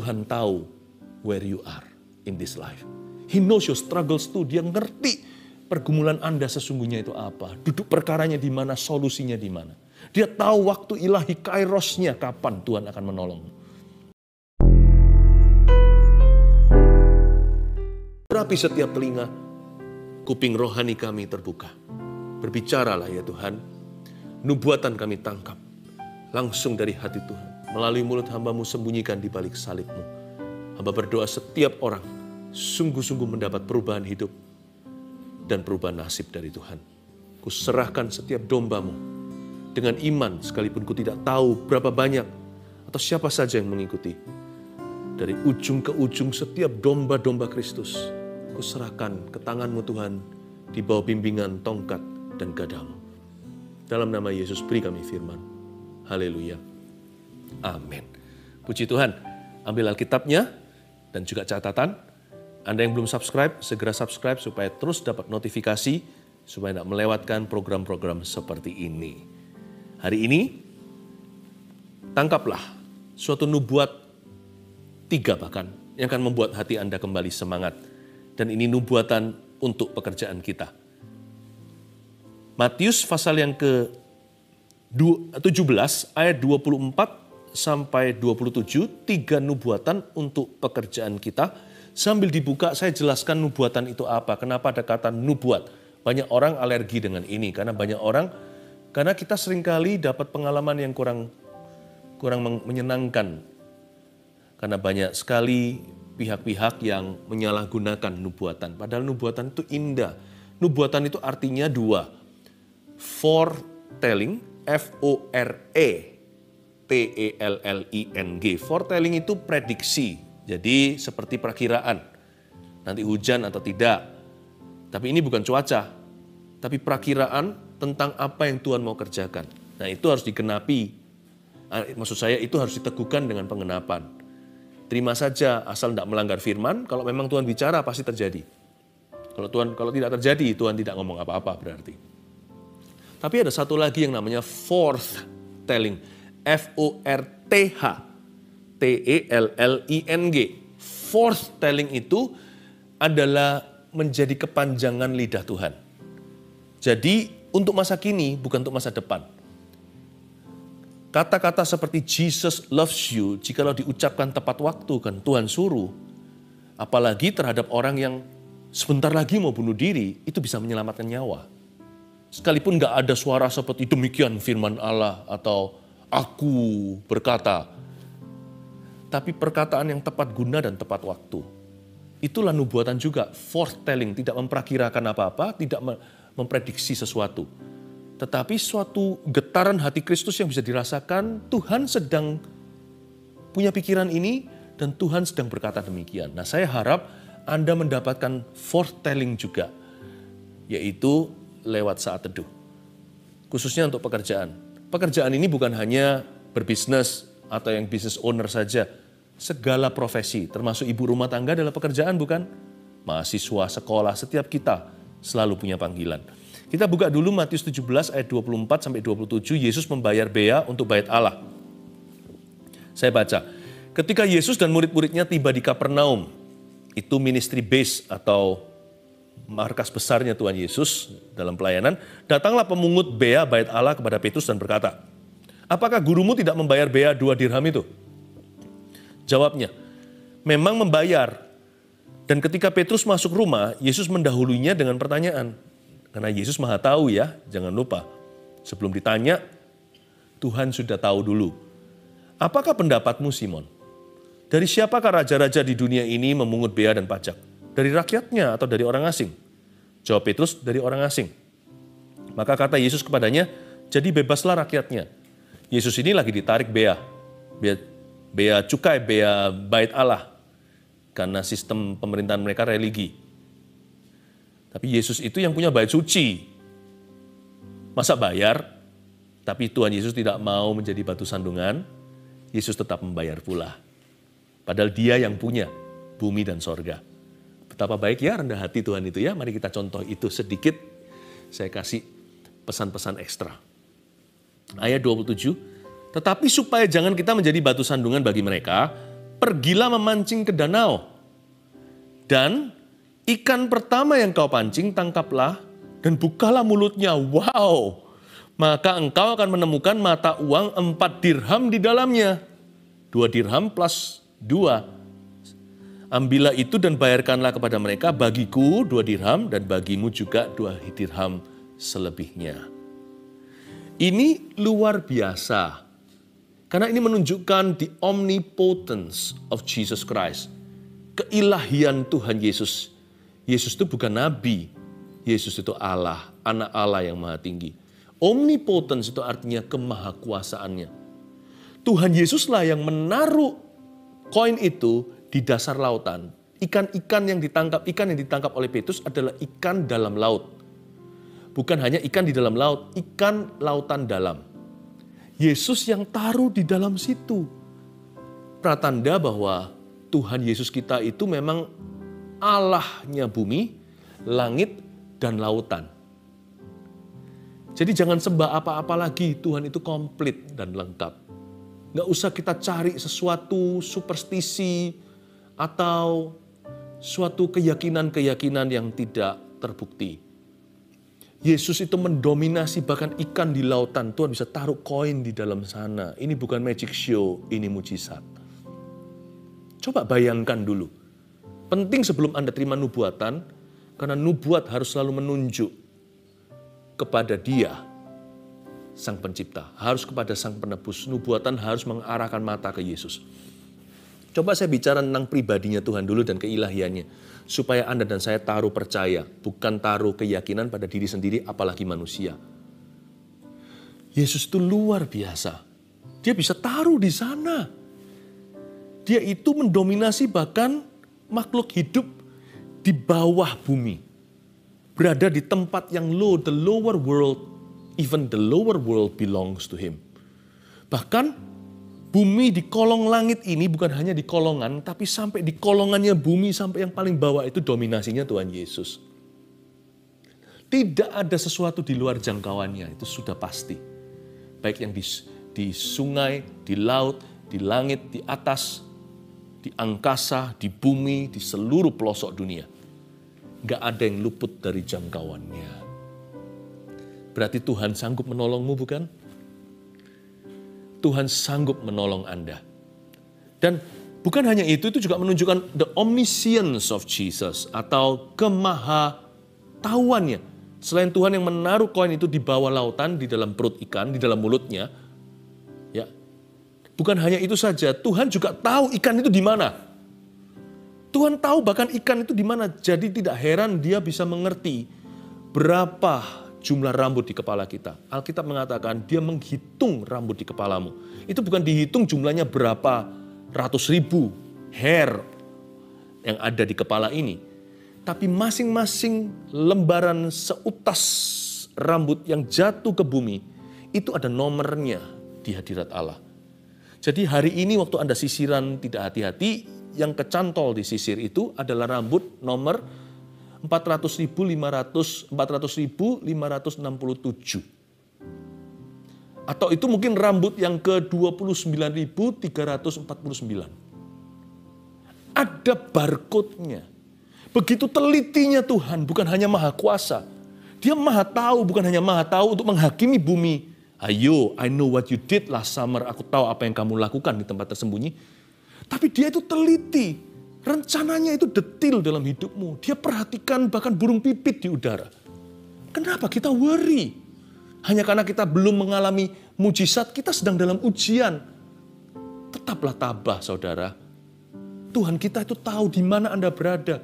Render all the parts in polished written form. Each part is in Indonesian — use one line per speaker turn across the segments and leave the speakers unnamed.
Tuhan tahu where you are in this life. He knows your struggles too. Dia ngerti pergumulan Anda sesungguhnya itu apa. Duduk perkaranya di mana, solusinya di mana. Dia tahu waktu ilahi kairosnya kapan Tuhan akan menolong. Rapi setiap telinga, kuping rohani kami terbuka. Berbicaralah ya Tuhan, nubuatan kami tangkap langsung dari hati Tuhan. Melalui mulut hamba-Mu sembunyikan di balik salib-Mu. Hamba berdoa setiap orang sungguh-sungguh mendapat perubahan hidup dan perubahan nasib dari Tuhan. Kuserahkan setiap domba-Mu dengan iman sekalipun ku tidak tahu berapa banyak atau siapa saja yang mengikuti. Dari ujung ke ujung setiap domba-domba Kristus, kuserahkan ke tangan-Mu Tuhan di bawah bimbingan tongkat dan gadamu. Dalam nama Yesus beri kami firman. Haleluya. Amin. Puji Tuhan. Ambil Alkitabnya dan juga catatan. Anda yang belum subscribe, segera subscribe supaya terus dapat notifikasi, supaya tidak melewatkan program-program seperti ini. Hari ini, tangkaplah suatu nubuat 3 bahkan, yang akan membuat hati Anda kembali semangat. Dan ini nubuatan untuk pekerjaan kita. Matius pasal yang ke-17 ayat 24 sampai 27, 3 nubuatan untuk pekerjaan kita. Sambil dibuka saya jelaskan nubuatan itu apa. Kenapa ada kata nubuat? Banyak orang alergi dengan ini karena kita seringkali dapat pengalaman yang kurang menyenangkan. Karena banyak sekali pihak-pihak yang menyalahgunakan nubuatan. Padahal nubuatan itu indah. Nubuatan itu artinya 2. Foretelling, F-O-R-E-T-E-L-L-I-N-G. Foretelling itu prediksi. Jadi seperti perakiraan. Nanti hujan atau tidak. Tapi ini bukan cuaca. Tapi perakiraan tentang apa yang Tuhan mau kerjakan. Nah itu harus digenapi. Maksud saya itu harus diteguhkan dengan pengenapan. Terima saja asal tidak melanggar firman. Kalau memang Tuhan bicara pasti terjadi. Kalau tidak terjadi Tuhan tidak ngomong apa-apa berarti. Tapi ada satu lagi yang namanya forthtelling. F-O-R-T-H-T-E-L-L-I-N-G. Forthtelling itu adalah menjadi kepanjangan lidah Tuhan. Jadi untuk masa kini bukan untuk masa depan. Kata-kata seperti Jesus loves you, jikalau diucapkan tepat waktu kan Tuhan suruh. Apalagi terhadap orang yang sebentar lagi mau bunuh diri, itu bisa menyelamatkan nyawa. Sekalipun gak ada suara seperti demikian firman Allah atau aku berkata. Tapi perkataan yang tepat guna dan tepat waktu. Itulah nubuatan juga, foretelling, tidak memperakirakan apa-apa, tidak memprediksi sesuatu. Tetapi suatu getaran hati Kristus yang bisa dirasakan, Tuhan sedang punya pikiran ini dan Tuhan sedang berkata demikian. Nah saya harap Anda mendapatkan foretelling juga, yaitu lewat saat teduh. Khususnya untuk pekerjaan. Pekerjaan ini bukan hanya berbisnis atau yang business owner saja. Segala profesi, termasuk ibu rumah tangga adalah pekerjaan bukan? Mahasiswa, sekolah, setiap kita selalu punya panggilan. Kita buka dulu Matius 17 ayat 24 sampai 27, Yesus membayar bea untuk bait Allah. Saya baca, ketika Yesus dan murid-muridnya tiba di Kapernaum, itu ministry base atau markas besarnya Tuhan Yesus dalam pelayanan, datanglah pemungut bea bait Allah kepada Petrus dan berkata, apakah gurumu tidak membayar bea 2 dirham itu? Jawabnya, memang membayar. Dan ketika Petrus masuk rumah, Yesus mendahulunya dengan pertanyaan. Karena Yesus maha tahu ya, jangan lupa. Sebelum ditanya, Tuhan sudah tahu dulu. Apakah pendapatmu Simon? Dari siapakah raja-raja di dunia ini memungut bea dan pajak? Dari rakyatnya atau dari orang asing? Jawab Petrus, dari orang asing. Maka kata Yesus kepadanya, jadi bebaslah rakyatnya. Yesus ini lagi ditarik bea cukai, bea bait Allah. Karena sistem pemerintahan mereka religi. Tapi Yesus itu yang punya bait suci. Masa bayar? Tapi Tuhan Yesus tidak mau menjadi batu sandungan. Yesus tetap membayar pula. Padahal dia yang punya bumi dan sorga. Betapa baik ya rendah hati Tuhan itu ya. Mari kita contoh itu sedikit. Saya kasih pesan-pesan ekstra. Ayat 27. Tetapi supaya jangan kita menjadi batu sandungan bagi mereka, pergilah memancing ke danau. Dan ikan pertama yang kau pancing tangkaplah dan bukalah mulutnya. Wow! Maka engkau akan menemukan mata uang 4 dirham di dalamnya. 2 dirham plus 2. Ambillah itu dan bayarkanlah kepada mereka, bagiku 2 dirham dan bagimu juga 2 dirham selebihnya. Ini luar biasa. Karena ini menunjukkan the omnipotence of Jesus Christ. Keilahian Tuhan Yesus. Yesus itu bukan nabi. Yesus itu Allah, anak Allah yang maha tinggi. Omnipotence itu artinya kemahakuasaannya. Tuhan Yesuslah yang menaruh koin itu di dasar lautan. Ikan yang ditangkap oleh Petrus adalah ikan dalam laut. Bukan hanya ikan di dalam laut, ikan lautan dalam. Yesus yang taruh di dalam situ. Pratanda bahwa Tuhan Yesus kita itu memang Allahnya bumi, langit, dan lautan. Jadi jangan sembah apa-apa lagi, Tuhan itu komplit dan lengkap. Nggak usah kita cari sesuatu superstisi atau suatu keyakinan-keyakinan yang tidak terbukti. Yesus itu mendominasi bahkan ikan di lautan. Tuhan bisa taruh koin di dalam sana. Ini bukan magic show, ini mujizat. Coba bayangkan dulu. Penting sebelum Anda terima nubuatan, karena nubuat harus selalu menunjuk kepada Dia, Sang Pencipta. Harus kepada Sang Penebus. Nubuatan harus mengarahkan mata ke Yesus. Coba saya bicara tentang pribadinya Tuhan dulu dan keilahiannya. Supaya Anda dan saya taruh percaya, bukan taruh keyakinan pada diri sendiri, apalagi manusia. Yesus itu luar biasa. Dia bisa taruh di sana. Dia itu mendominasi bahkan makhluk hidup di bawah bumi. Berada di tempat yang low, the lower world, even the lower world belongs to Him. Bahkan bumi di kolong langit ini bukan hanya di kolongan, tapi sampai di kolongannya bumi sampai yang paling bawah itu dominasinya Tuhan Yesus. Tidak ada sesuatu di luar jangkauannya, itu sudah pasti. Baik yang di sungai, di laut, di langit, di atas, di angkasa, di bumi, di seluruh pelosok dunia. Gak ada yang luput dari jangkauannya. Berarti Tuhan sanggup menolongmu, bukan? Tuhan sanggup menolong Anda. Dan bukan hanya itu juga menunjukkan the omniscience of Jesus atau kemahatauannya. Selain Tuhan yang menaruh koin itu di bawah lautan, di dalam perut ikan, di dalam mulutnya. Ya. Bukan hanya itu saja, Tuhan juga tahu ikan itu di mana. Tuhan tahu bahkan ikan itu di mana. Jadi tidak heran Dia bisa mengerti berapa jumlah rambut di kepala kita. Alkitab mengatakan Dia menghitung rambut di kepalamu. Itu bukan dihitung jumlahnya berapa ratus ribu hair yang ada di kepala ini. Tapi masing-masing lembaran seutas rambut yang jatuh ke bumi, itu ada nomornya di hadirat Allah. Jadi hari ini waktu Anda sisiran tidak hati-hati, yang kecantol di sisir itu adalah rambut nomor 400.567. Atau itu mungkin rambut yang ke-29.349. Ada barcode-nya. Begitu telitinya Tuhan, bukan hanya maha kuasa. Dia maha tahu, bukan hanya maha tahu untuk menghakimi bumi. Ayo, I know what you did last summer. Aku tahu apa yang kamu lakukan di tempat tersembunyi. Tapi dia itu teliti. Rencananya itu detil dalam hidupmu. Dia perhatikan bahkan burung pipit di udara. Kenapa kita worry? Hanya karena kita belum mengalami mujizat, kita sedang dalam ujian. Tetaplah tabah, saudara. Tuhan kita itu tahu di mana Anda berada.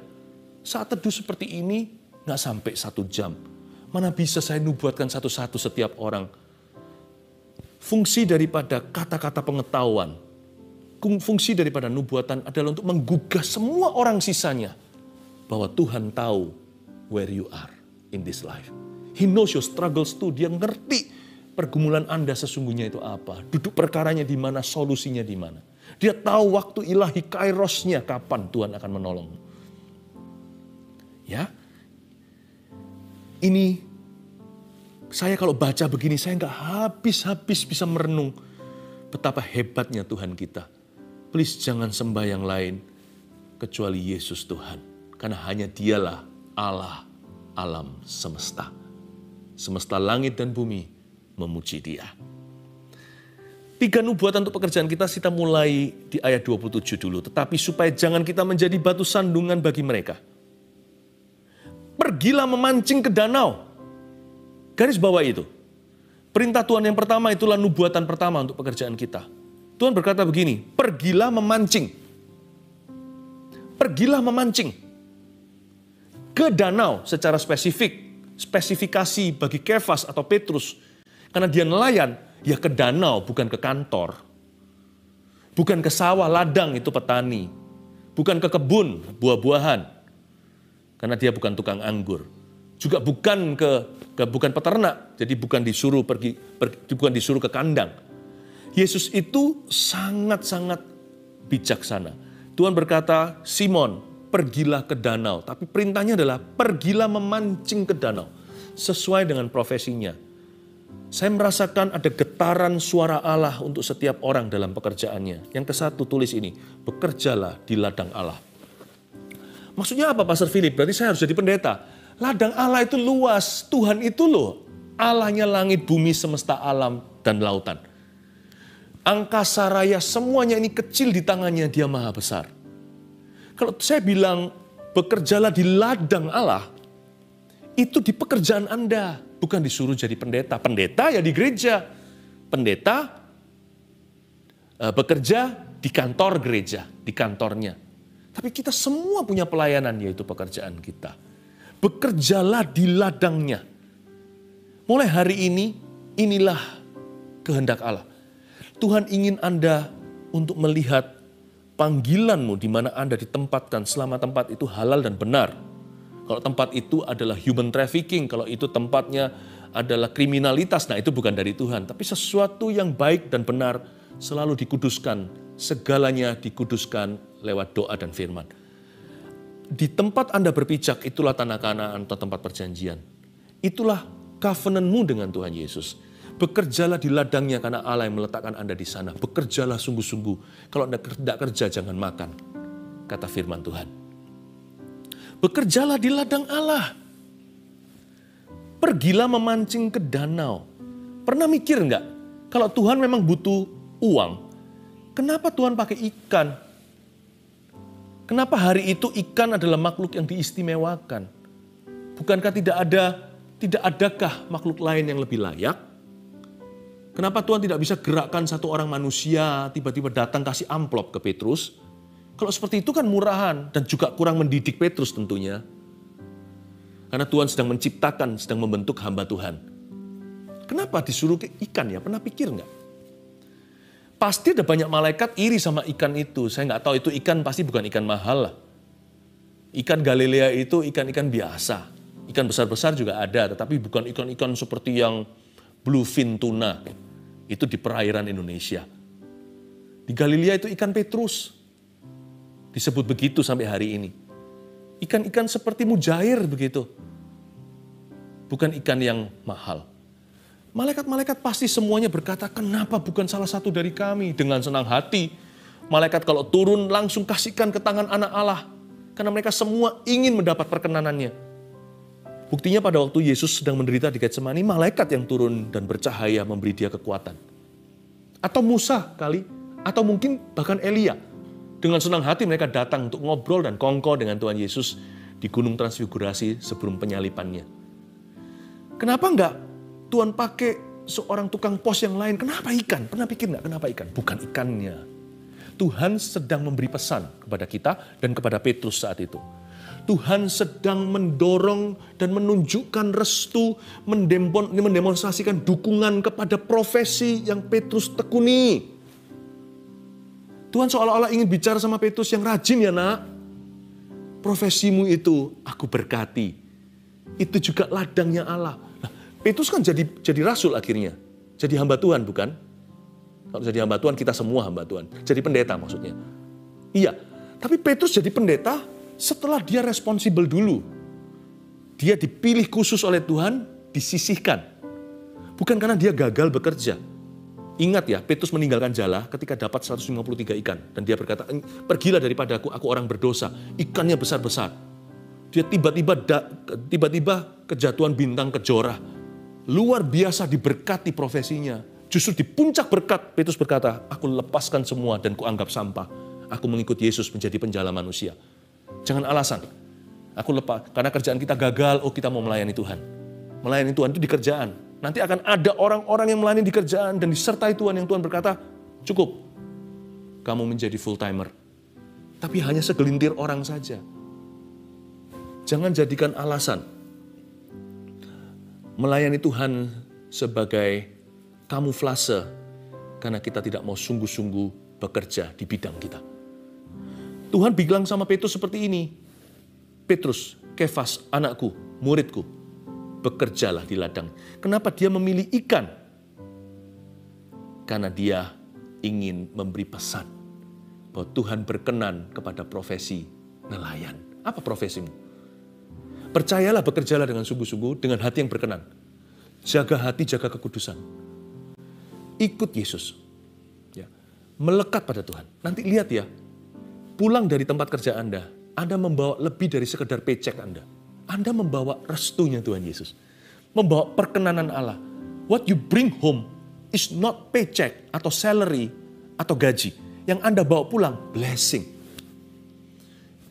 Saat teduh seperti ini, nggak sampai 1 jam. Mana bisa saya nubuatkan satu-satu setiap orang. Fungsi daripada kata-kata pengetahuan, fungsi daripada nubuatan adalah untuk menggugah semua orang sisanya bahwa Tuhan tahu where you are in this life. He knows your struggles too. Dia ngerti pergumulan Anda sesungguhnya itu apa. Duduk perkaranya di mana, solusinya di mana. Dia tahu waktu ilahi kairosnya kapan Tuhan akan menolong. Ya, ini saya kalau baca begini saya nggak habis-habis bisa merenung betapa hebatnya Tuhan kita. please jangan sembah yang lain kecuali Yesus Tuhan. Karena hanya dialah Allah alam semesta. Semesta langit dan bumi memuji dia. 3 nubuatan untuk pekerjaan kita mulai di ayat 27 dulu. Tetapi supaya jangan kita menjadi batu sandungan bagi mereka. Pergilah memancing ke danau. Garis bawah itu. Perintah Tuhan yang pertama itulah nubuatan pertama untuk pekerjaan kita. Tuhan berkata begini, pergilah memancing. Pergilah memancing. Ke danau secara spesifik. Spesifikasi bagi Kefas atau Petrus. Karena dia nelayan, ya ke danau bukan ke kantor. Bukan ke sawah ladang itu petani. Bukan ke kebun buah-buahan. Karena dia bukan tukang anggur. Juga bukan bukan peternak, jadi bukan disuruh bukan disuruh ke kandang. Yesus itu sangat-sangat bijaksana. Tuhan berkata, Simon, pergilah ke danau. Tapi perintahnya adalah pergilah memancing ke danau. Sesuai dengan profesinya. Saya merasakan ada getaran suara Allah untuk setiap orang dalam pekerjaannya. Yang ke-1 tulis ini, bekerjalah di ladang Allah. Maksudnya apa Pastor Philip? Berarti saya harus jadi pendeta. Ladang Allah itu luas, Tuhan itu loh. Allahnya langit, bumi, semesta alam, dan lautan. Angkasa raya semuanya ini kecil di tangannya, dia maha besar. Kalau saya bilang bekerjalah di ladang Allah, itu di pekerjaan Anda, bukan disuruh jadi pendeta. Pendeta ya di gereja, pendeta bekerja di kantor gereja, di kantornya. Tapi kita semua punya pelayanan, yaitu pekerjaan kita. Bekerjalah di ladangnya. Mulai hari ini, inilah kehendak Allah. Tuhan ingin Anda untuk melihat panggilanmu di mana Anda ditempatkan selama tempat itu halal dan benar. Kalau tempat itu adalah human trafficking, kalau itu tempatnya adalah kriminalitas, nah itu bukan dari Tuhan. Tapi sesuatu yang baik dan benar selalu dikuduskan, segalanya dikuduskan lewat doa dan firman. Di tempat Anda berpijak, itulah tanah Kanaan atau tempat perjanjian. Itulah covenant-mu dengan Tuhan Yesus. Bekerjalah di ladangnya karena Allah yang meletakkan Anda di sana. Bekerjalah sungguh-sungguh. Kalau Anda tidak kerja, jangan makan. Kata firman Tuhan. Bekerjalah di ladang Allah. Pergilah memancing ke danau. Pernah mikir enggak? Kalau Tuhan memang butuh uang, kenapa Tuhan pakai ikan? Kenapa hari itu ikan adalah makhluk yang diistimewakan? Bukankah tidak adakah makhluk lain yang lebih layak? Kenapa Tuhan tidak bisa gerakkan satu orang manusia tiba-tiba datang kasih amplop ke Petrus? Kalau seperti itu kan murahan dan juga kurang mendidik Petrus tentunya. Karena Tuhan sedang menciptakan, sedang membentuk hamba Tuhan. Kenapa disuruh ke ikan ya? Pernah pikir nggak? Pasti ada banyak malaikat iri sama ikan itu. Saya nggak tahu itu ikan pasti bukan ikan mahal lah. Ikan Galilea itu ikan-ikan biasa. Ikan besar-besar juga ada, tetapi bukan ikan-ikan seperti yang bluefin tuna. Itu di perairan Indonesia. Di Galilea itu ikan Petrus. Disebut begitu sampai hari ini. Ikan-ikan seperti mujair begitu. Bukan ikan yang mahal. Malaikat-malaikat pasti semuanya berkata, kenapa bukan salah satu dari kami? Dengan senang hati. Malaikat kalau turun langsung kasihkan ke tangan anak Allah. Karena mereka semua ingin mendapat perkenanannya. Buktinya pada waktu Yesus sedang menderita di Getsemani, malaikat yang turun dan bercahaya memberi dia kekuatan. Atau Musa kali, atau mungkin bahkan Elia. Dengan senang hati mereka datang untuk ngobrol dan kongko dengan Tuhan Yesus di Gunung Transfigurasi sebelum penyalipannya. Kenapa enggak Tuhan pakai seorang tukang pos yang lain? Kenapa ikan? Pernah pikir enggak kenapa ikan? Bukan ikannya. Tuhan sedang memberi pesan kepada kita dan kepada Petrus saat itu. Tuhan sedang mendorong dan menunjukkan restu, mendemonstrasikan dukungan kepada profesi yang Petrus tekuni. Tuhan seolah-olah ingin bicara sama Petrus, yang rajin ya nak. Profesimu itu aku berkati. Itu juga ladangnya Allah. Nah, Petrus kan jadi rasul akhirnya. Jadi hamba Tuhan bukan? Kalau jadi hamba Tuhan kita semua hamba Tuhan. Jadi pendeta maksudnya. Iya, tapi Petrus jadi pendeta setelah dia responsibel dulu. Dia dipilih khusus oleh Tuhan, disisihkan. Bukan karena dia gagal bekerja. Ingat ya, Petrus meninggalkan jala ketika dapat 153 ikan. Dan dia berkata, pergilah daripada aku orang berdosa. Ikannya besar-besar. Dia tiba-tiba kejatuhan bintang kejora. Luar biasa diberkati profesinya. Justru di puncak berkat, Petrus berkata, aku lepaskan semua dan kuanggap sampah. Aku mengikut Yesus menjadi penjala manusia. Jangan alasan. Aku lepas, karena kerjaan kita gagal, kita mau melayani Tuhan. Melayani Tuhan itu di kerjaan. Nanti akan ada orang-orang yang melayani di kerjaan dan disertai Tuhan yang Tuhan berkata, cukup, kamu menjadi full timer. Tapi hanya segelintir orang saja. Jangan jadikan alasan melayani Tuhan sebagai kamuflase karena kita tidak mau sungguh-sungguh bekerja di bidang kita. Tuhan bilang sama Petrus seperti ini, Petrus, Kefas, anakku, muridku, bekerjalah di ladang. Kenapa dia memilih ikan? Karena dia ingin memberi pesan bahwa Tuhan berkenan kepada profesi nelayan. Apa profesimu? Percayalah, bekerjalah dengan sungguh-sungguh, dengan hati yang berkenan. Jaga hati, jaga kekudusan. Ikut Yesus. Ya. Melekat pada Tuhan. Nanti lihat ya, pulang dari tempat kerja Anda membawa lebih dari sekedar paycheck Anda. Anda membawa restunya Tuhan Yesus. Membawa perkenanan Allah. What you bring home is not paycheck atau salary atau gaji. Yang Anda bawa pulang, blessing.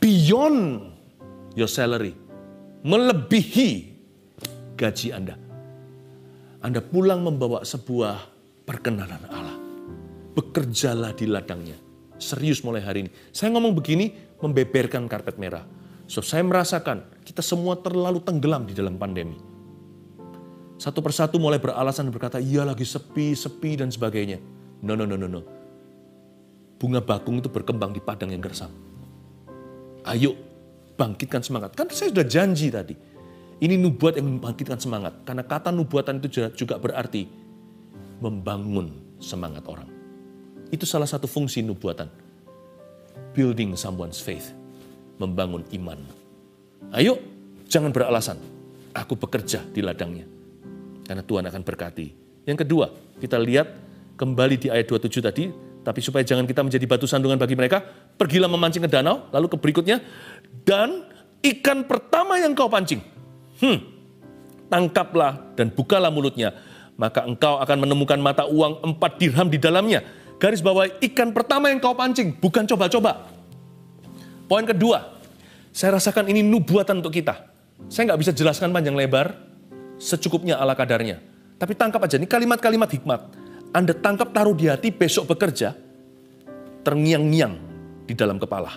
Beyond your salary. Melebihi gaji Anda. Anda pulang membawa sebuah perkenanan Allah. Bekerjalah di ladangnya. Serius mulai hari ini. Saya ngomong begini, membeberkan karpet merah. So, saya merasakan kita semua terlalu tenggelam di dalam pandemi. Satu persatu mulai beralasan berkata, iya lagi sepi dan sebagainya. No. Bunga bakung itu berkembang di padang yang gersam. Ayo, bangkitkan semangat. Kan saya sudah janji tadi. Ini nubuat yang membangkitkan semangat. Karena kata nubuatan itu juga berarti membangun semangat orang. Itu salah satu fungsi nubuatan. Building someone's faith. Membangun iman. Ayo, jangan beralasan. Aku bekerja di ladangnya. Karena Tuhan akan berkati. Yang kedua, kita lihat kembali di ayat 27 tadi. Tapi supaya jangan kita menjadi batu sandungan bagi mereka. Pergilah memancing ke danau. Lalu ke berikutnya. Dan ikan pertama yang kau pancing. Tangkaplah dan bukalah mulutnya. Maka engkau akan menemukan mata uang 4 dirham di dalamnya. Garis bawahi ikan pertama yang kau pancing. Bukan coba-coba. Poin kedua, saya rasakan ini nubuatan untuk kita. Saya nggak bisa jelaskan panjang lebar, secukupnya ala kadarnya. Tapi tangkap aja, ini kalimat-kalimat hikmat. Anda tangkap, taruh di hati, besok bekerja, terngiang-ngiang di dalam kepala.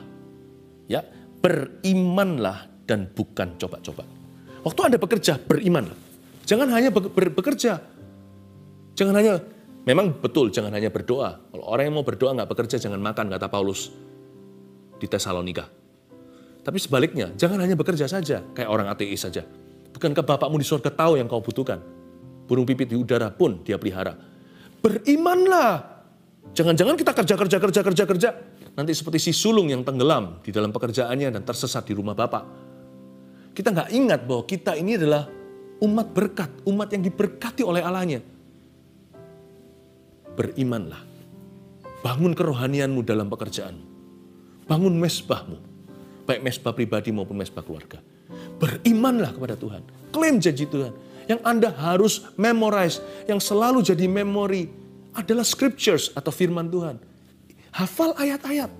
Ya, berimanlah dan bukan coba-coba. Waktu Anda bekerja, berimanlah. Jangan hanya bekerja. Jangan hanya, memang betul, jangan hanya berdoa. Kalau orang yang mau berdoa nggak bekerja, jangan makan, kata Paulus di Tesalonika. Tapi sebaliknya, jangan hanya bekerja saja, kayak orang ateis saja. Bukankah Bapakmu di surga tahu yang kau butuhkan? Burung pipit di udara pun dia pelihara. Berimanlah. Jangan-jangan kita kerja. Nanti seperti si sulung yang tenggelam di dalam pekerjaannya dan tersesat di rumah Bapak. Kita nggak ingat bahwa kita ini adalah umat berkat, umat yang diberkati oleh Allahnya. Berimanlah. Bangun kerohanianmu dalam pekerjaanmu. Bangun mesbahmu, baik mesbah pribadi maupun mesbah keluarga. Berimanlah kepada Tuhan. Klaim janji Tuhan. Yang Anda harus memorize, yang selalu jadi memori adalah scriptures atau firman Tuhan. Hafal ayat-ayat.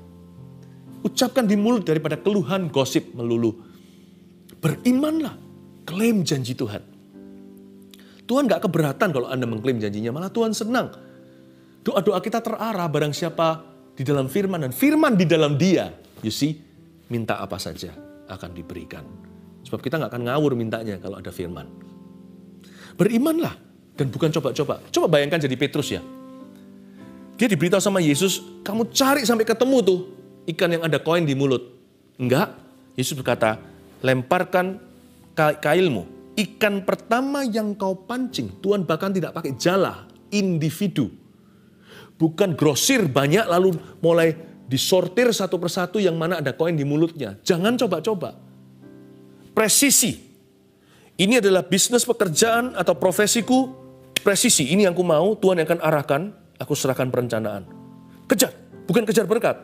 Ucapkan di mulut daripada keluhan, gosip melulu. Berimanlah, klaim janji Tuhan. Tuhan gak keberatan kalau Anda mengklaim janjinya, malah Tuhan senang. Doa-doa kita terarah barang siapa di dalam firman dan firman di dalam dia. You see, minta apa saja akan diberikan. Sebab kita gak akan ngawur mintanya kalau ada firman. Berimanlah dan bukan coba-coba. Coba bayangkan jadi Petrus ya. Dia diberitahu sama Yesus, kamu cari sampai ketemu tuh ikan yang ada koin di mulut. Enggak, Yesus berkata, lemparkan kailmu. Ikan pertama yang kau pancing, Tuhan bahkan tidak pakai jala, individu. Bukan grosir banyak lalu mulai disortir satu persatu yang mana ada koin di mulutnya. Jangan coba-coba. Presisi. Ini adalah bisnis pekerjaan atau profesiku. Presisi, ini yang ku mau, Tuhan yang akan arahkan. Aku serahkan perencanaan. Kejar, bukan kejar berkat.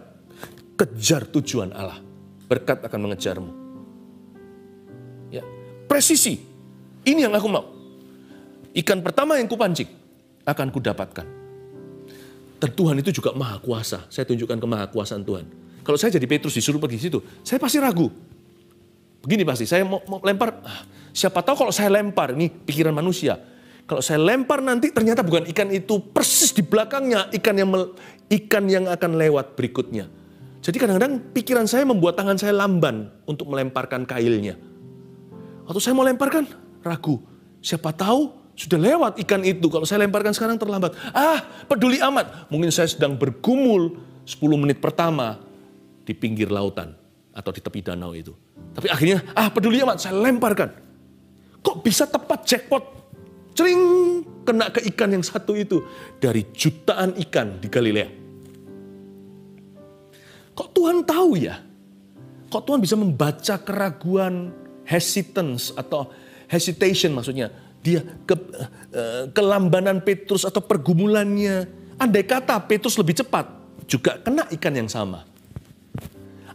Kejar tujuan Allah. Berkat akan mengejarmu. Ya, presisi. Ini yang aku mau. Ikan pertama yang kupancing akan kudapatkan. Dan Tuhan itu juga maha kuasa. Saya tunjukkan kemahakuasaan Tuhan. Kalau saya jadi Petrus disuruh pergi situ, saya pasti ragu. Begini pasti, saya mau lempar. Siapa tahu kalau saya lempar, ini pikiran manusia. Kalau saya lempar nanti ternyata bukan ikan itu, persis di belakangnya ikan yang akan lewat berikutnya. Jadi kadang-kadang pikiran saya membuat tangan saya lamban untuk melemparkan kailnya. Waktu saya mau lemparkan, ragu. Siapa tahu sudah lewat ikan itu. Kalau saya lemparkan sekarang terlambat. Peduli amat. Mungkin saya sedang bergumul 10 menit pertama di pinggir lautan atau di tepi danau itu. Tapi akhirnya, peduli amat, saya lemparkan. Kok bisa tepat jackpot? Cering, kena ke ikan yang satu itu. Dari jutaan ikan di Galilea. Kok Tuhan tahu ya? Kok Tuhan bisa membaca keraguan, hesitance atau hesitation maksudnya. Dia kelambanan Petrus atau pergumulannya. Andai kata Petrus lebih cepat, juga kena ikan yang sama.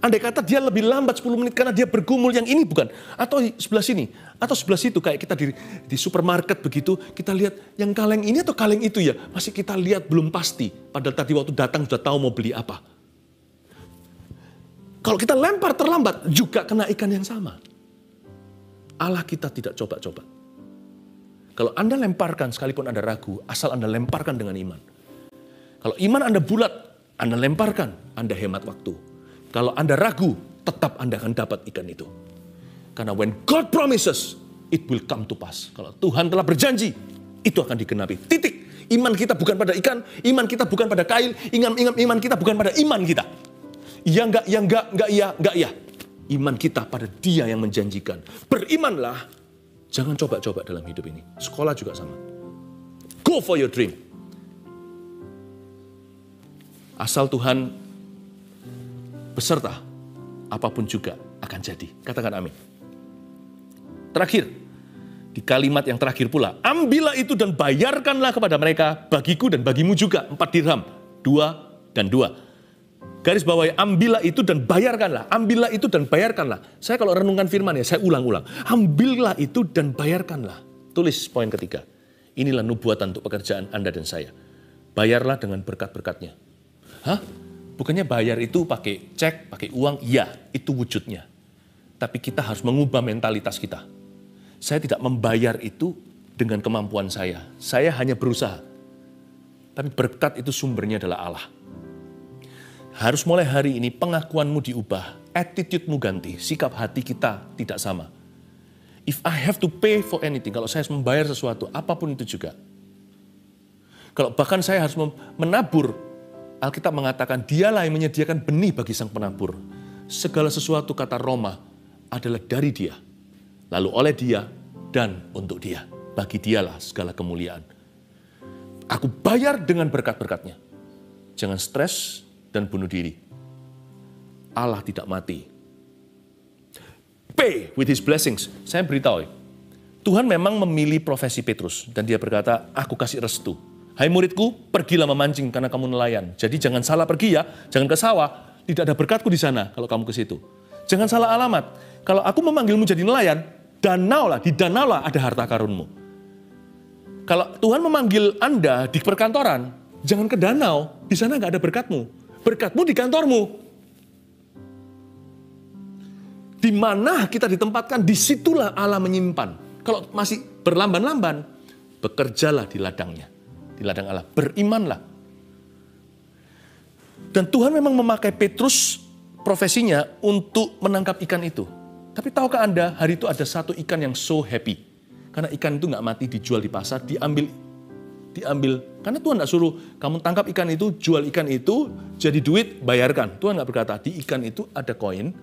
Andai kata dia lebih lambat 10 menit karena dia bergumul yang ini bukan. Atau sebelah sini, atau sebelah situ. Kayak kita di supermarket begitu, kita lihat yang kaleng ini atau kaleng itu ya. Masih kita lihat belum pasti. Padahal tadi waktu datang sudah tahu mau beli apa. Kalau kita lempar terlambat, juga kena ikan yang sama. Allah kita tidak coba-coba. Kalau Anda lemparkan sekalipun Anda ragu, asal Anda lemparkan dengan iman. Kalau iman Anda bulat, Anda lemparkan, Anda hemat waktu. Kalau Anda ragu, tetap Anda akan dapat ikan itu. Karena when God promises, it will come to pass. Kalau Tuhan telah berjanji, itu akan digenapi. Titik. Iman kita bukan pada ikan, iman kita bukan pada kail, iman kita bukan pada iman kita. Ya enggak, iya. Iman kita pada Dia yang menjanjikan. Berimanlah, jangan coba-coba dalam hidup ini. Sekolah juga sama. Go for your dream. Asal Tuhan beserta, apapun juga akan jadi. Katakan amin. Terakhir, di kalimat yang terakhir pula, ambillah itu dan bayarkanlah kepada mereka, bagiku dan bagimu juga, 4 dirham, 2 dan 2. Garis bawahi, ambillah itu dan bayarkanlah, ambillah itu dan bayarkanlah. Saya kalau renungkan firman ya, saya ulang-ulang. Ambillah itu dan bayarkanlah. Tulis poin ketiga. Inilah nubuatan untuk pekerjaan Anda dan saya. Bayarlah dengan berkat-berkatnya. Bukannya bayar itu pakai cek, pakai uang, iya, itu wujudnya. Tapi kita harus mengubah mentalitas kita. Saya tidak membayar itu dengan kemampuan saya. Saya hanya berusaha. Tapi berkat itu sumbernya adalah Allah. Harus mulai hari ini pengakuanmu diubah, attitude-mu ganti, sikap hati kita tidak sama. If I have to pay for anything, kalau saya harus membayar sesuatu, apapun itu juga. Kalau bahkan saya harus menabur, Alkitab mengatakan dialah yang menyediakan benih bagi sang penabur. Segala sesuatu kata Roma adalah dari Dia. Lalu oleh Dia dan untuk Dia. Bagi Dialah segala kemuliaan. Aku bayar dengan berkat-berkatnya. Jangan stres dan bunuh diri. Allah tidak mati. Pay with His blessings. Saya beritahu, Tuhan memang memilih profesi Petrus. Dan Dia berkata, aku kasih restu. Hai muridku, pergilah memancing karena kamu nelayan. Jadi jangan salah pergi ya, jangan ke sawah. Tidak ada berkatku di sana kalau kamu ke situ. Jangan salah alamat. Kalau aku memanggilmu jadi nelayan, di danau lah ada harta karunmu. Kalau Tuhan memanggil Anda di perkantoran, jangan ke danau, di sana nggak ada berkatmu. Berkatmu di kantormu. Di mana kita ditempatkan, disitulah Allah menyimpan. Kalau masih berlamban-lamban, bekerjalah di ladangnya. Di ladang Allah, berimanlah. Dan Tuhan memang memakai Petrus profesinya untuk menangkap ikan itu. Tapi tahukah Anda, hari itu ada satu ikan yang so happy. Karena ikan itu nggak mati, dijual di pasar, diambil. Karena Tuhan nggak suruh, kamu tangkap ikan itu, jual ikan itu, jadi duit, bayarkan. Tuhan nggak berkata, di ikan itu ada koin,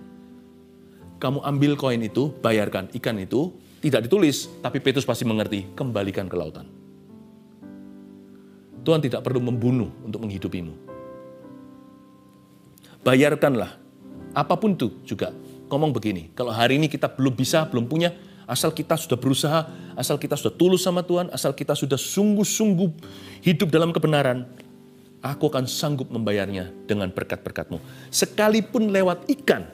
kamu ambil koin itu, bayarkan. Ikan itu tidak ditulis, tapi Petrus pasti mengerti, kembalikan ke lautan. Tuhan tidak perlu membunuh untuk menghidupimu. Bayarkanlah. Apapun itu juga. Ngomong begini, kalau hari ini kita belum bisa, belum punya, asal kita sudah berusaha, asal kita sudah tulus sama Tuhan, asal kita sudah sungguh-sungguh hidup dalam kebenaran, Aku akan sanggup membayarnya dengan berkat-berkat-mu. Sekalipun lewat ikan,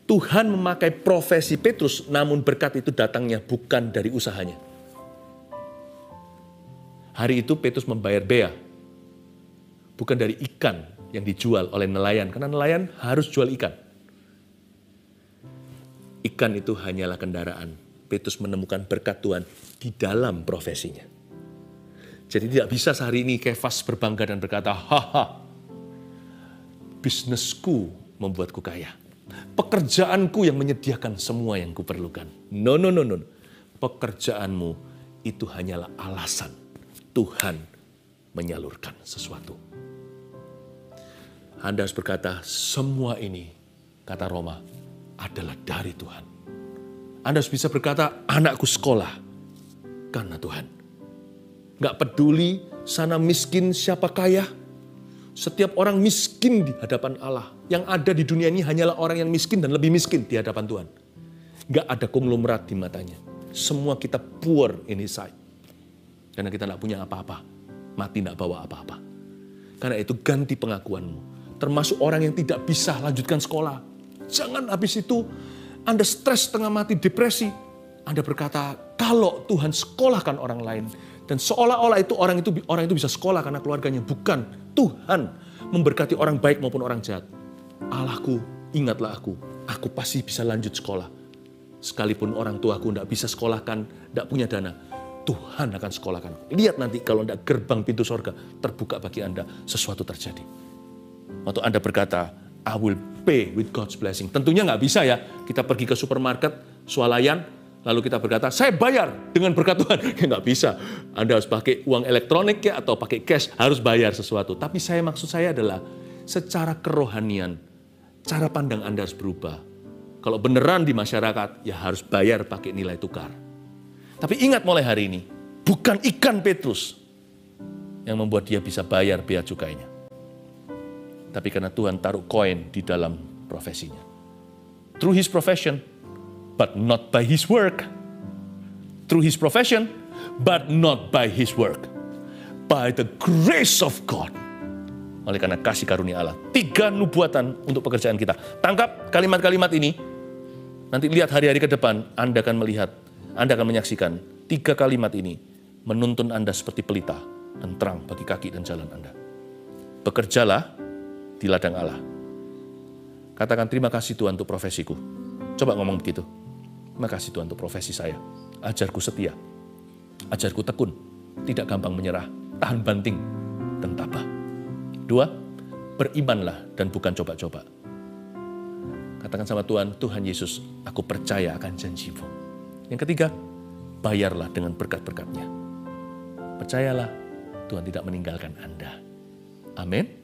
Tuhan memakai profesi Petrus, namun berkat itu datangnya bukan dari usahanya. Hari itu Petrus membayar bea, bukan dari ikan yang dijual oleh nelayan, karena nelayan harus jual ikan. Ikan itu hanyalah kendaraan. Petrus menemukan berkat Tuhan di dalam profesinya. Jadi tidak bisa sehari ini Kefas berbangga dan berkata, haha, bisnisku membuatku kaya. Pekerjaanku yang menyediakan semua yang kuperlukan. No. Pekerjaanmu itu hanyalah alasan Tuhan menyalurkan sesuatu. Anda harus berkata, semua ini, kata Roma, adalah dari Tuhan. Anda harus bisa berkata, anakku sekolah karena Tuhan. Gak peduli sana miskin siapa kaya. Setiap orang miskin di hadapan Allah. Yang ada di dunia ini hanyalah orang yang miskin dan lebih miskin di hadapan Tuhan. Gak ada konglomerat di matanya. Semua kita poor in His sight. Karena kita gak punya apa-apa. Mati gak bawa apa-apa. Karena itu ganti pengakuanmu. Termasuk orang yang tidak bisa lanjutkan sekolah. Jangan habis itu Anda stres setengah mati, depresi. Anda berkata, kalau Tuhan sekolahkan orang lain. Dan seolah-olah itu orang itu bisa sekolah karena keluarganya. Bukan, Tuhan memberkati orang baik maupun orang jahat. Allahku, ingatlah aku pasti bisa lanjut sekolah. Sekalipun orang tuaku tidak bisa sekolahkan, tidak punya dana, Tuhan akan sekolahkan. Lihat nanti kalau tidak gerbang pintu sorga terbuka bagi Anda, sesuatu terjadi. Waktu Anda berkata, I will pay with God's blessing. Tentunya nggak bisa ya, kita pergi ke supermarket, swalayan, lalu kita berkata, saya bayar dengan berkat Tuhan. Ya nggak bisa. Anda harus pakai uang elektronik ya, atau pakai cash, harus bayar sesuatu. Tapi maksud saya adalah, secara kerohanian, cara pandang Anda harus berubah. Kalau beneran di masyarakat, ya harus bayar pakai nilai tukar. Tapi ingat mulai hari ini, bukan ikan Petrus yang membuat dia bisa bayar bea cukainya. Tapi karena Tuhan taruh koin di dalam profesinya. Through his profession, but not by his work. Through his profession, but not by his work. By the grace of God. Oleh karena kasih karunia Allah. 3 nubuatan untuk pekerjaan kita. Tangkap kalimat-kalimat ini. Nanti lihat hari-hari ke depan, Anda akan melihat, Anda akan menyaksikan 3 kalimat ini menuntun Anda seperti pelita dan terang bagi kaki dan jalan Anda. Bekerjalah di ladang Allah. Katakan terima kasih Tuhan untuk profesiku. Coba ngomong begitu. Terima kasih Tuhan untuk profesi saya. Ajarku setia. Ajarku tekun. Tidak gampang menyerah. Tahan banting dan tabah. 2, berimanlah dan bukan coba-coba. Katakan sama Tuhan, Tuhan Yesus, aku percaya akan janji-Mu. Yang ketiga, bayarlah dengan berkat-berkat-Nya. Percayalah, Tuhan tidak meninggalkan Anda. Amin.